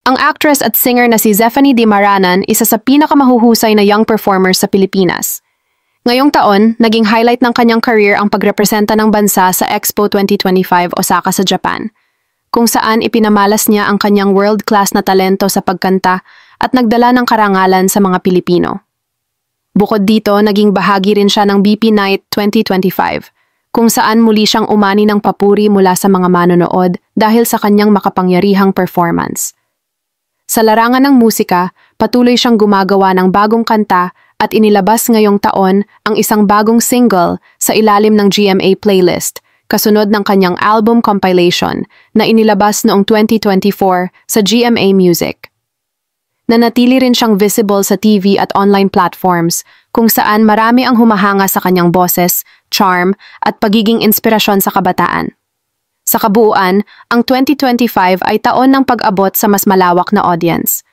Ang actress at singer na si Zephanie Di Maranan, isa sa pinakamahuhusay na young performers sa Pilipinas. Ngayong taon, naging highlight ng kanyang career ang pagrepresenta ng bansa sa Expo 2025 Osaka sa Japan, kung saan ipinamalas niya ang kanyang world-class na talento sa pagkanta at nagdala ng karangalan sa mga Pilipino. Bukod dito, naging bahagi rin siya ng BP Night 2025, kung saan muli siyang umani ng papuri mula sa mga manonood dahil sa kanyang makapangyarihang performance. Sa larangan ng musika, patuloy siyang gumagawa ng bagong kanta at inilabas ngayong taon ang isang bagong single sa ilalim ng GMA playlist, kasunod ng kanyang album compilation na inilabas noong 2024 sa GMA Music. Nanatili rin siyang visible sa TV at online platforms kung saan marami ang humahanga sa kanyang boses, charm at pagiging inspirasyon sa kabataan. Sa kabuuan, ang 2025 ay taon ng pag-abot sa mas malawak na audience,